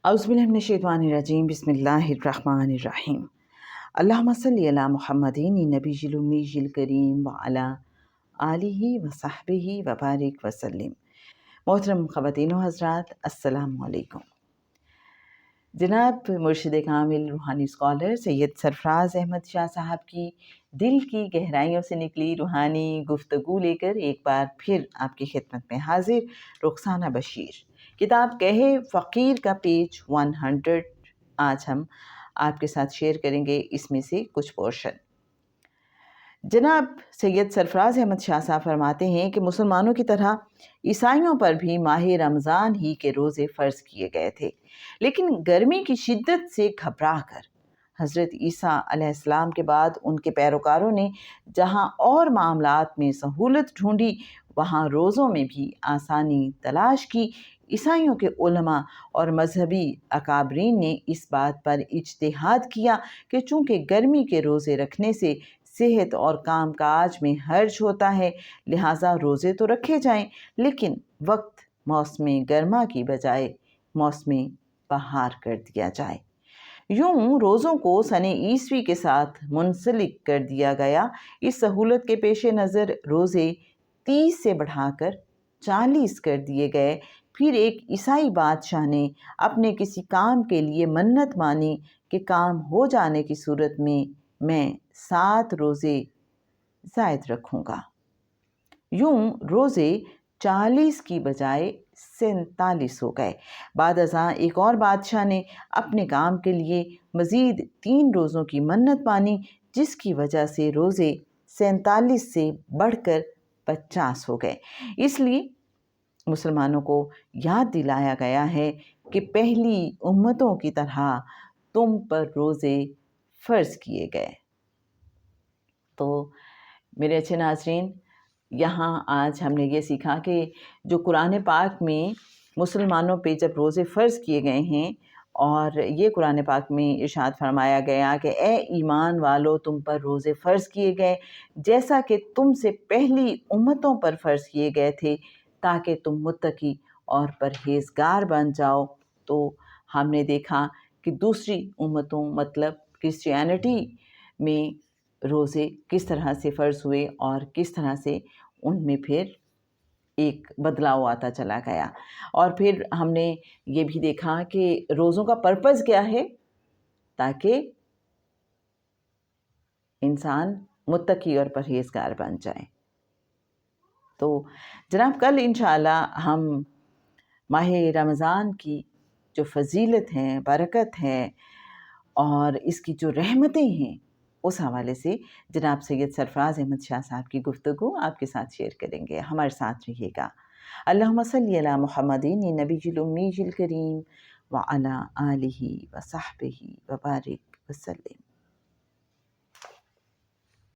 औज़ुबिल्लाहिमिनश्शैतानिर्रजीम बिस्मिल्लाहिर्रहमानिर्रहीम। अल्लाहुम्मा सल्लि अला मुहम्मदिन नबिय्यिल उम्मिय्यिल करीम व अला आलिहि व सहबिहि व बारिक व सल्लिम। मोहतरम ख़वातीन व हज़रात, अस्सलामु अलैकुम। जनाब मुर्शिद कामिल रूहानी स्कॉलर सैयद सरफराज अहमद शाह साहब की दिल की गहराइयों से निकली रूहानी गुफ्तगू लेकर एक बार फिर आपकी खिदमत में हाजिर रुखसाना बशीर। किताब कहे फ़कीर का पेज 100 आज हम आपके साथ शेयर करेंगे, इसमें से कुछ पोर्शन। जनाब सैयद सरफराज अहमद शाह साहब फरमाते हैं कि मुसलमानों की तरह ईसाइयों पर भी माह रमज़ान ही के रोज़े फ़र्ज़ किए गए थे, लेकिन गर्मी की शिद्दत से घबरा कर हज़रत ईसा अलैहिस्सलाम के बाद उनके पैरोकारों ने जहाँ और मामलात में सहूलत ढूंढी, वहाँ रोज़ों में भी आसानी तलाश की। ईसाइयों के उलमा और मजहबी अकाबरीन ने इस बात पर इज्तिहाद किया कि चूँकि गर्मी के रोज़े रखने से सेहत और काम काज में हर्ज होता है, लिहाजा रोज़े तो रखे जाएं, लेकिन वक्त मौसम गर्मा की बजाय मौसम बहार कर दिया जाए। यूं रोज़ों को सने ईसवी के साथ मुंसलिक कर दिया गया। इस सहूलत के पेश नज़र रोज़े 30 से बढ़ाकर 40 कर दिए गए। फिर एक ईसाई बादशाह ने अपने किसी काम के लिए मन्नत मानी कि काम हो जाने की सूरत में मैं 7 रोज़े ज़ायद रखूँगा। यूं रोज़े 40 की बजाय 47 हो गए। बाद अज़ां एक और बादशाह ने अपने काम के लिए मज़ीद 3 रोज़ों की मन्नत मानी, जिसकी वजह से रोज़े 47 से बढ़कर 50 हो गए। इसलिए मुसलमानों को याद दिलाया गया है कि पहली उम्मतों की तरह तुम पर रोज़े फ़र्ज़ किए गए। तो मेरे अच्छे नाज़रीन, यहाँ आज हमने ये सीखा कि जो कुरान पाक में मुसलमानों पे जब रोज़े फ़र्ज़ किए गए हैं और ये कुरान पाक में इरशाद फरमाया गया कि ए ईमान वालो, तुम पर रोज़े फ़र्ज़ किए गए जैसा कि तुमसे पहली उम्मतों पर फ़र्ज़ किए गए थे, ताकि तुम मुत्तकी और परहेज़गार बन जाओ। तो हमने देखा कि दूसरी उम्मतों मतलब क्रिश्चियनिटी में रोज़े किस तरह से फ़र्ज़ हुए और किस तरह से उनमें फिर एक बदलाव आता चला गया। और फिर हमने ये भी देखा कि रोज़ों का पर्पज़ क्या है, ताकि इंसान मुत्तकी और परहेज़गार बन जाए। तो जनाब कल इंशाअल्लाह हम माह रमज़ान की जो फ़जीलत हैं, बरकत है और इसकी जो रहमतें हैं, उस हवाले से जनाब सैयद सरफराज अहमद शाह साहब की गुफ्तगू आपके साथ शेयर करेंगे। हमारे साथ रहिएगा। अल्लाहुम्मा सल्लि अला मुहम्मदिन नबिय्यिल उम्मिय्यिल करीम व अला आलिहि व सहबिहि व बारिक व सल्लिम।